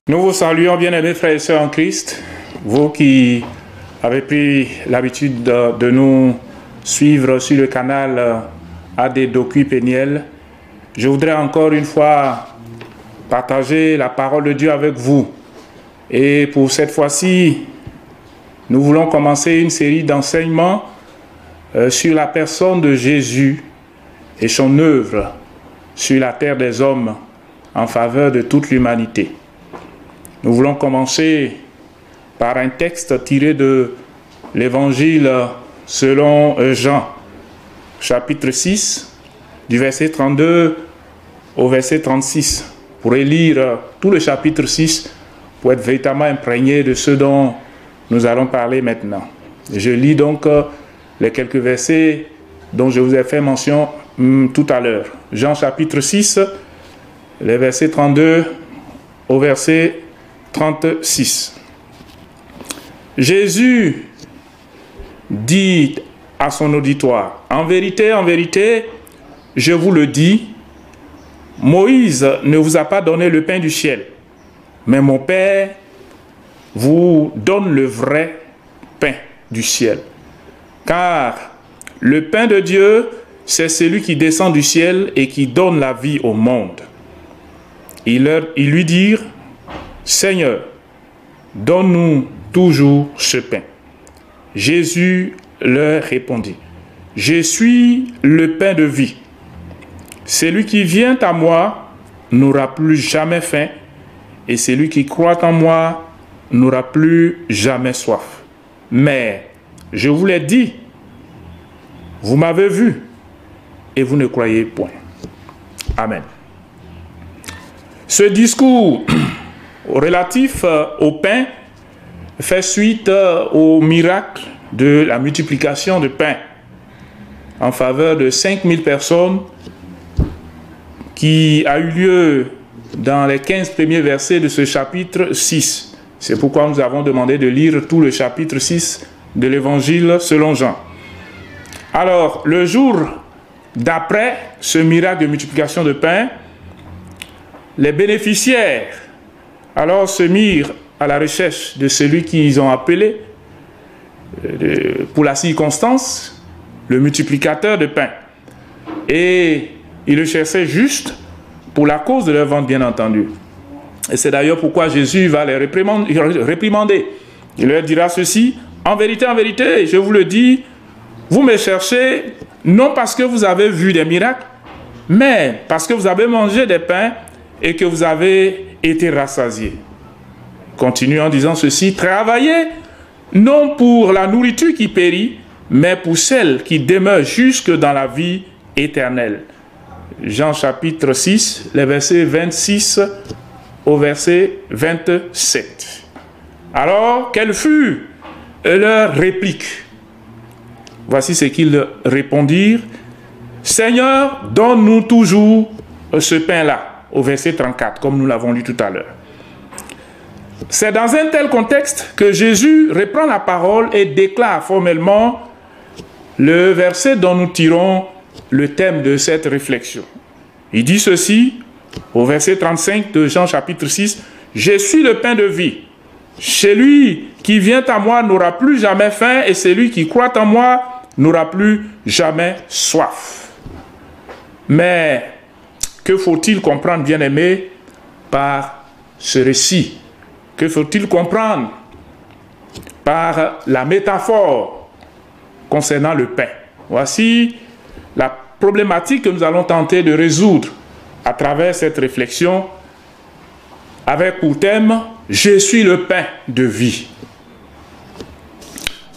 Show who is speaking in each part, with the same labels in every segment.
Speaker 1: Nous vous saluons, bien-aimés frères et sœurs en Christ, vous qui avez pris l'habitude de nous suivre sur le canal AD Docu Péniel. Je voudrais encore une fois partager la parole de Dieu avec vous. Et pour cette fois-ci, nous voulons commencer une série d'enseignements sur la personne de Jésus et son œuvre sur la terre des hommes en faveur de toute l'humanité. Nous voulons commencer par un texte tiré de l'Évangile selon Jean, chapitre 6, du verset 32 au verset 36. Vous pourrez lire tout le chapitre 6 pour être véritablement imprégné de ce dont nous allons parler maintenant. Je lis donc les quelques versets dont je vous ai fait mention tout à l'heure. Jean chapitre 6, les versets 32 au verset 36. Jésus dit à son auditoire, en vérité, je vous le dis, Moïse ne vous a pas donné le pain du ciel, mais mon Père vous donne le vrai pain du ciel. Car le pain de Dieu, c'est celui qui descend du ciel et qui donne la vie au monde. Ils lui dirent, Seigneur, donne-nous toujours ce pain. Jésus leur répondit, je suis le pain de vie. Celui qui vient à moi n'aura plus jamais faim, et celui qui croit en moi n'aura plus jamais soif. Mais je vous l'ai dit, vous m'avez vu, et vous ne croyez point. Amen. Ce discours relatif au pain fait suite au miracle de la multiplication de pain en faveur de 5000 personnes qui a eu lieu dans les 15 premiers versets de ce chapitre 6. C'est pourquoi nous avons demandé de lire tout le chapitre 6 de l'Évangile selon Jean. Alors, le jour d'après ce miracle de multiplication de pain, les bénéficiaires alors se mirent à la recherche de celui qu'ils ont appelé, pour la circonstance, le multiplicateur de pain. Et ils le cherchaient juste pour la cause de leur vente, bien entendu. Et c'est d'ailleurs pourquoi Jésus va les réprimander. Il leur dira ceci, en vérité, je vous le dis, vous me cherchez non parce que vous avez vu des miracles, mais parce que vous avez mangé des pains et que vous avez été rassasiés. Continue en disant ceci, travaillez non pour la nourriture qui périt, mais pour celle qui demeure jusque dans la vie éternelle. Jean chapitre 6, les versets 26 au verset 27. Alors, quelle fut leur réplique? Voici ce qu'ils répondirent. Seigneur, donne-nous toujours ce pain-là. Au verset 34, comme nous l'avons lu tout à l'heure. C'est dans un tel contexte que Jésus reprend la parole et déclare formellement le verset dont nous tirons le thème de cette réflexion. Il dit ceci, au verset 35 de Jean chapitre 6, « Je suis le pain de vie. Celui qui vient à moi n'aura plus jamais faim, et celui qui croit en moi n'aura plus jamais soif. » Mais que faut-il comprendre, bien-aimé, par ce récit? Que faut-il comprendre par la métaphore concernant le pain? Voici la problématique que nous allons tenter de résoudre à travers cette réflexion avec pour thème « Je suis le pain de vie ».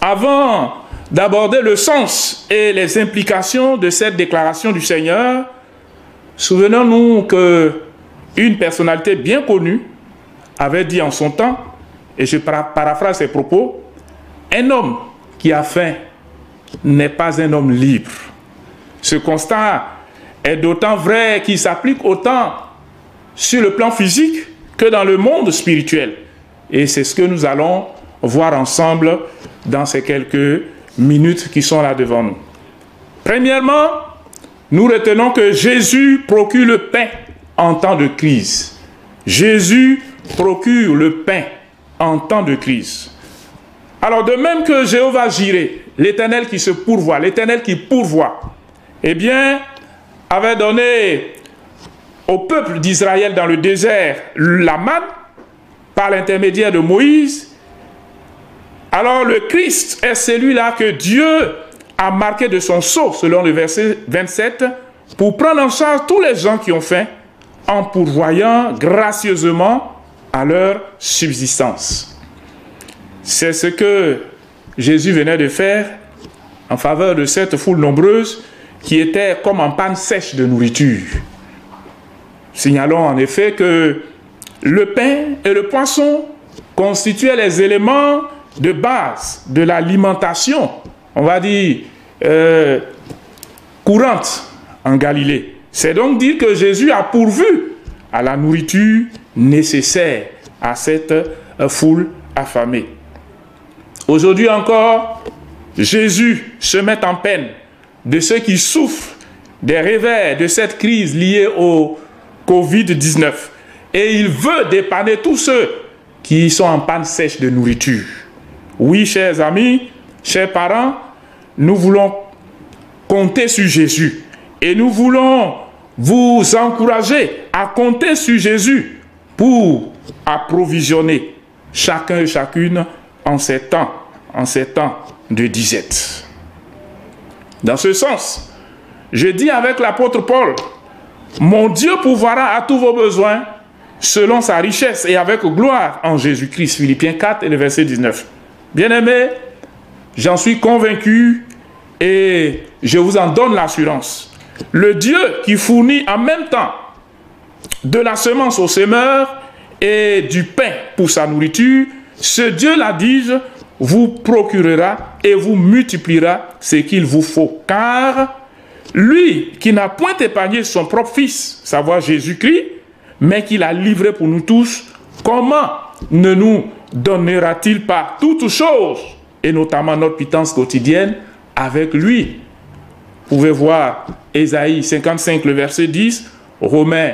Speaker 1: Avant d'aborder le sens et les implications de cette déclaration du Seigneur, souvenons-nous qu'une personnalité bien connue avait dit en son temps, et je paraphrase ses propos, « Un homme qui a faim n'est pas un homme libre. » Ce constat est d'autant vrai qu'il s'applique autant sur le plan physique que dans le monde spirituel. Et c'est ce que nous allons voir ensemble dans ces quelques minutes qui sont là devant nous. Premièrement, nous retenons que Jésus procure le pain en temps de crise. Jésus procure le pain en temps de crise. Alors de même que Jéhovah Jireh, l'Éternel qui se pourvoit, l'Éternel qui pourvoit, eh bien, avait donné au peuple d'Israël dans le désert la manne par l'intermédiaire de Moïse, alors le Christ est celui-là que Dieu a marqué de son sceau, selon le verset 27, pour prendre en charge tous les gens qui ont faim, en pourvoyant gracieusement à leur subsistance. C'est ce que Jésus venait de faire en faveur de cette foule nombreuse qui était comme en panne sèche de nourriture. Signalons en effet que le pain et le poisson constituaient les éléments de base de l'alimentation, on va dire, courante en Galilée. C'est donc dire que Jésus a pourvu à la nourriture nécessaire à cette foule affamée. Aujourd'hui encore, Jésus se met en peine de ceux qui souffrent des revers de cette crise liée au Covid-19. Et il veut dépanner tous ceux qui sont en panne sèche de nourriture. Oui, chers amis, chers parents, nous voulons compter sur Jésus. Et nous voulons vous encourager à compter sur Jésus pour approvisionner chacun et chacune en ces temps de disette. Dans ce sens, je dis avec l'apôtre Paul, mon Dieu pourvoira à tous vos besoins selon sa richesse et avec gloire en Jésus-Christ. Philippiens 4 et le verset 19. Bien-aimés, j'en suis convaincu et je vous en donne l'assurance. Le Dieu qui fournit en même temps de la semence au semeur et du pain pour sa nourriture, ce Dieu-là, dis-je, vous procurera et vous multipliera ce qu'il vous faut. Car lui qui n'a point épargné son propre Fils, savoir Jésus-Christ, mais qui l'a livré pour nous tous, comment ne nous donnera-t-il pas toutes choses, et notamment notre pitance quotidienne, avec lui? Vous pouvez voir Ésaïe 55, le verset 10, Romains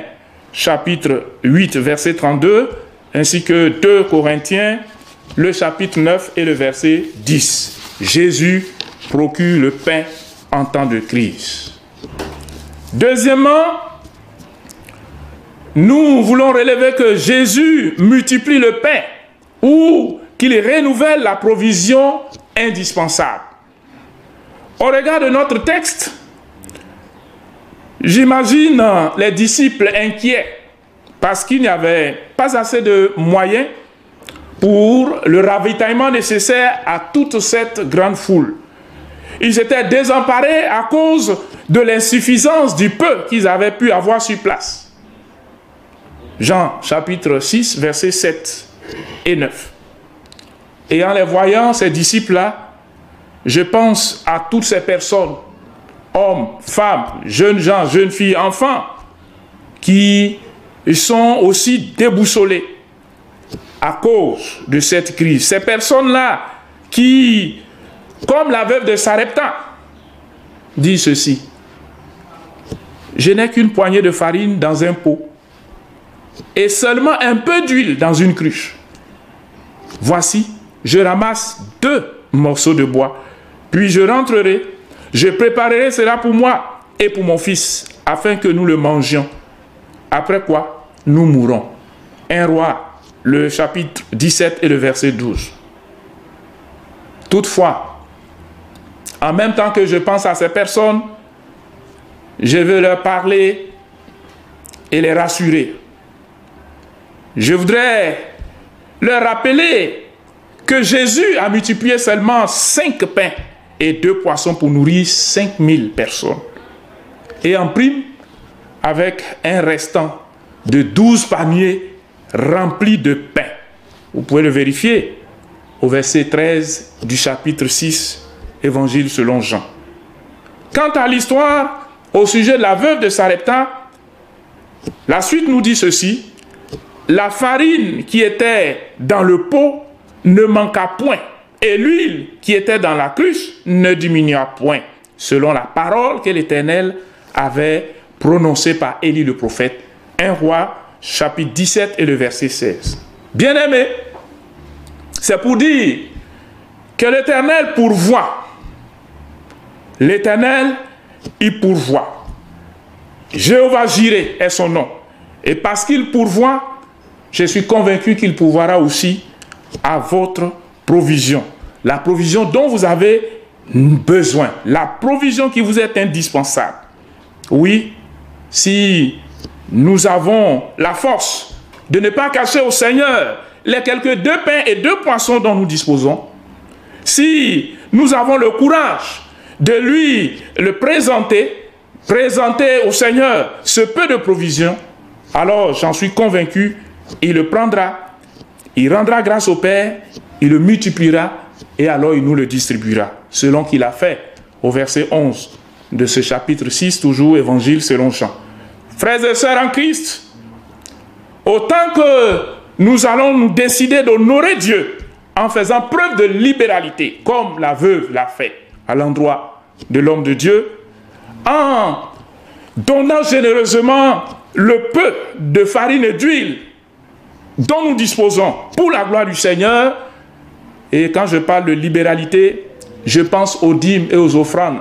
Speaker 1: chapitre 8, verset 32, ainsi que 2 Corinthiens, le chapitre 9 et le verset 10. Jésus procure le pain en temps de crise. Deuxièmement, nous voulons relever que Jésus multiplie le pain ou qu'il renouvelle la provision indispensable. Au regard de notre texte, j'imagine les disciples inquiets parce qu'il n'y avait pas assez de moyens pour le ravitaillement nécessaire à toute cette grande foule. Ils étaient désemparés à cause de l'insuffisance du peu qu'ils avaient pu avoir sur place. Jean chapitre 6, versets 7 et 9. Et en les voyant, ces disciples-là, je pense à toutes ces personnes, hommes, femmes, jeunes gens, jeunes filles, enfants, qui sont aussi déboussolés à cause de cette crise. Ces personnes-là qui, comme la veuve de Sarepta, dit ceci: je n'ai qu'une poignée de farine dans un pot et seulement un peu d'huile dans une cruche. Voici, je ramasse 2 morceaux de bois, puis je rentrerai, je préparerai cela pour moi et pour mon fils, afin que nous le mangions. Après quoi, nous mourrons. 1 Roi, le chapitre 17 et le verset 12. Toutefois, en même temps que je pense à ces personnes, je veux leur parler et les rassurer. Je voudrais leur rappeler que Jésus a multiplié seulement 5 pains et 2 poissons pour nourrir 5000 personnes. Et en prime, avec un restant de 12 paniers remplis de pain. Vous pouvez le vérifier au verset 13 du chapitre 6, Évangile selon Jean. Quant à l'histoire au sujet de la veuve de Sarepta, la suite nous dit ceci: la farine qui était dans le pot ne manqua point, et l'huile qui était dans la cruche ne diminua point, selon la parole que l'Éternel avait prononcée par Élie le prophète. 1 Roi, chapitre 17 et le verset 16. Bien-aimés, c'est pour dire que l'Éternel pourvoit. L'Éternel, il pourvoit. Jéhovah Jireh est son nom. Et parce qu'il pourvoit, je suis convaincu qu'il pourvoira aussi à votre provision. La provision dont vous avez besoin. La provision qui vous est indispensable. Oui, si nous avons la force de ne pas cacher au Seigneur les quelques 2 pains et 2 poissons dont nous disposons, si nous avons le courage de lui le présenter au Seigneur ce peu de provisions, alors j'en suis convaincu, il le prendra, il rendra grâce au Père, il le multipliera et alors il nous le distribuera, selon qu'il a fait au verset 11 de ce chapitre 6, toujours Évangile selon Jean. Frères et sœurs en Christ, autant que nous allons nous décider d'honorer Dieu en faisant preuve de libéralité, comme la veuve l'a fait à l'endroit de l'homme de Dieu, en donnant généreusement le peu de farine et d'huile dont nous disposons pour la gloire du Seigneur. Et quand je parle de libéralité, je pense aux dîmes et aux offrandes.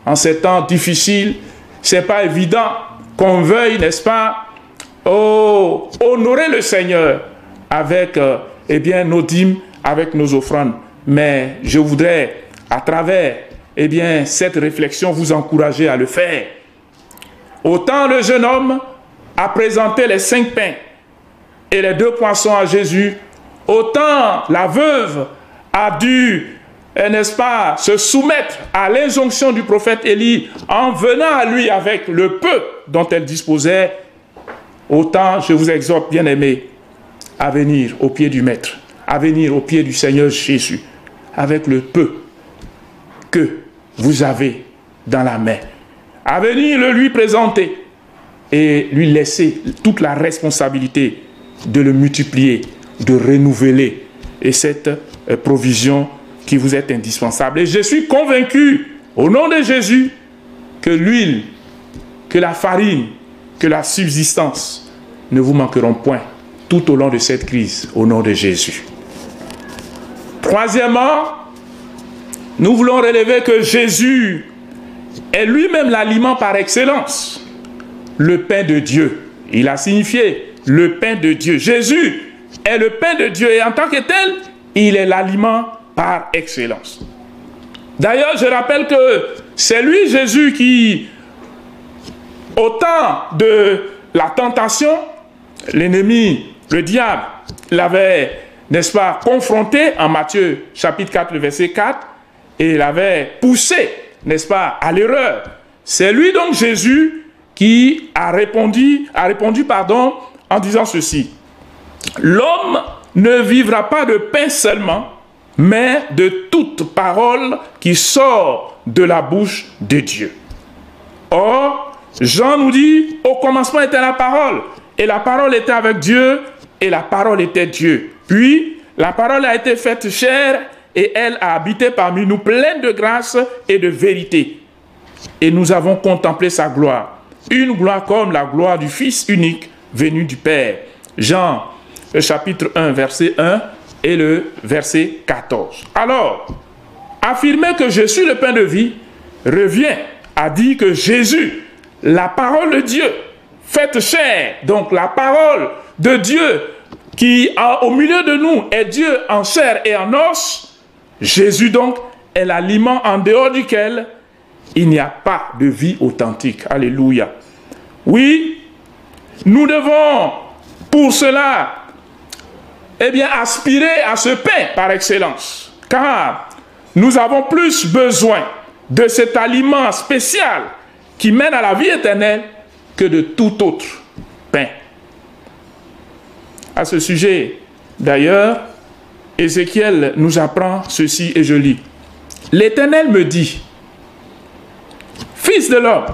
Speaker 1: En ces temps difficiles, ce n'est pas évident qu'on veuille, n'est-ce pas, honorer le Seigneur avec nos dîmes, avec nos offrandes. Mais je voudrais, à travers cette réflexion, vous encourager à le faire. Autant le jeune homme a présenté les 5 pains et les 2 poissons à Jésus, autant la veuve a dû, n'est-ce pas, se soumettre à l'injonction du prophète Élie en venant à lui avec le peu dont elle disposait. Autant je vous exhorte, bien-aimés, à venir au pied du Maître, à venir au pied du Seigneur Jésus, avec le peu que vous avez dans la main, à venir le lui présenter et lui laisser toute la responsabilité de le multiplier, de renouveler et cette provision qui vous est indispensable. Et je suis convaincu, au nom de Jésus, que l'huile, que la farine, que la subsistance ne vous manqueront point tout au long de cette crise, au nom de Jésus. Troisièmement, nous voulons relever que Jésus est lui-même l'aliment par excellence, le pain de Dieu. Il a signifié le pain de Dieu. Jésus est le pain de Dieu et en tant que tel, il est l'aliment par excellence. D'ailleurs, je rappelle que c'est lui, Jésus, qui, au temps de la tentation, l'ennemi, le diable, l'avait, n'est-ce pas, confronté en Matthieu chapitre 4, le verset 4, et l'avait poussé, n'est-ce pas, à l'erreur. C'est lui donc, Jésus, qui a répondu, en disant ceci: l'homme ne vivra pas de pain seulement, mais de toute parole qui sort de la bouche de Dieu. Or, Jean nous dit, au commencement était la parole, et la parole était avec Dieu, et la parole était Dieu. Puis, la parole a été faite chair, et elle a habité parmi nous, pleine de grâce et de vérité. Et nous avons contemplé sa gloire, une gloire comme la gloire du Fils unique venu du Père. Jean, le chapitre 1, verset 1 et le verset 14. Alors, affirmer que je suis le pain de vie revient à dire que Jésus, la parole de Dieu, faite chair, donc la parole de Dieu qui au milieu de nous est Dieu en chair et en os, Jésus donc est l'aliment en dehors duquel il n'y a pas de vie authentique. Alléluia. Oui, nous devons pour cela aspirer à ce pain par excellence, car nous avons plus besoin de cet aliment spécial qui mène à la vie éternelle que de tout autre pain. À ce sujet, d'ailleurs, Ézéchiel nous apprend ceci et je lis. L'Éternel me dit, fils de l'homme,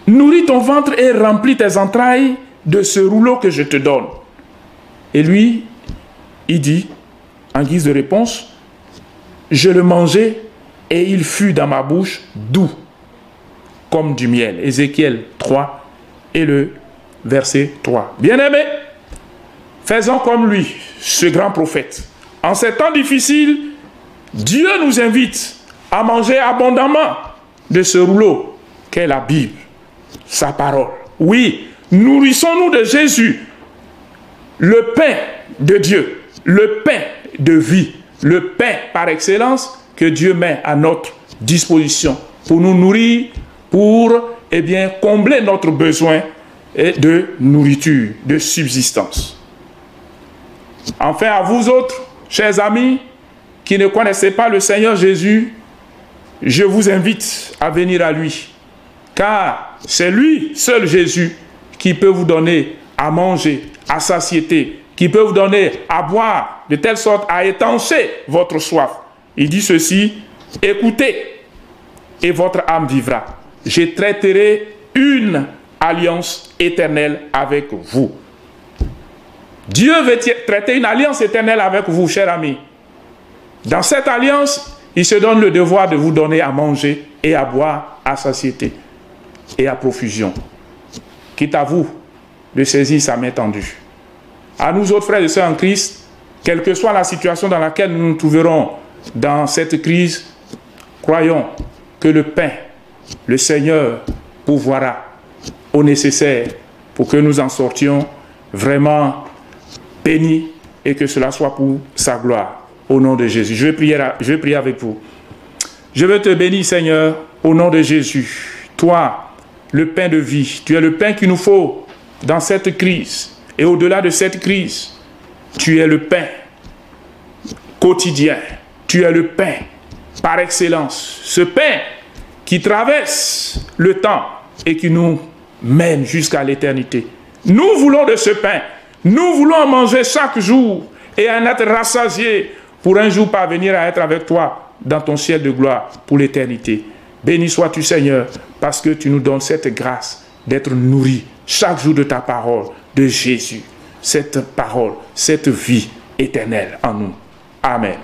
Speaker 1: nourris ton ventre et remplis tes entrailles de ce rouleau que je te donne. Et lui, il dit, en guise de réponse, je le mangeai et il fut dans ma bouche doux, comme du miel. Ézéchiel 3 et le verset 3. Bien-aimés, faisons comme lui, ce grand prophète. En ces temps difficiles, Dieu nous invite à manger abondamment de ce rouleau qu'est la Bible, sa parole. Oui, nourrissons-nous de Jésus, le pain de Dieu, le pain de vie, le pain par excellence que Dieu met à notre disposition pour nous nourrir, pour combler notre besoin de nourriture, de subsistance. Enfin, à vous autres, chers amis, qui ne connaissez pas le Seigneur Jésus, je vous invite à venir à lui, car c'est lui, seul Jésus, qui peut vous donner à manger, à satiété, qui peut vous donner à boire, de telle sorte à étancher votre soif. Il dit ceci, écoutez, et votre âme vivra. Je traiterai une alliance éternelle avec vous. Dieu veut traiter une alliance éternelle avec vous, chers amis. Dans cette alliance, il se donne le devoir de vous donner à manger et à boire à satiété et à profusion. Quitte à vous de saisir sa main tendue. À nous autres frères et sœurs en Christ, quelle que soit la situation dans laquelle nous nous trouverons dans cette crise, croyons que le pain, le Seigneur pourvoira au nécessaire pour que nous en sortions vraiment bénis et que cela soit pour sa gloire. Au nom de Jésus. Je vais prier avec vous. Je veux te bénir, Seigneur, au nom de Jésus. Toi, le pain de vie, tu es le pain qu'il nous faut dans cette crise. Et au-delà de cette crise, tu es le pain quotidien. Tu es le pain par excellence. Ce pain qui traverse le temps et qui nous mène jusqu'à l'éternité. Nous voulons de ce pain. Nous voulons en manger chaque jour et en être rassasiés pour un jour parvenir à être avec toi dans ton ciel de gloire pour l'éternité. Béni sois-tu, Seigneur, parce que tu nous donnes cette grâce d'être nourris chaque jour de ta parole, de Jésus. Cette parole, cette vie éternelle en nous. Amen.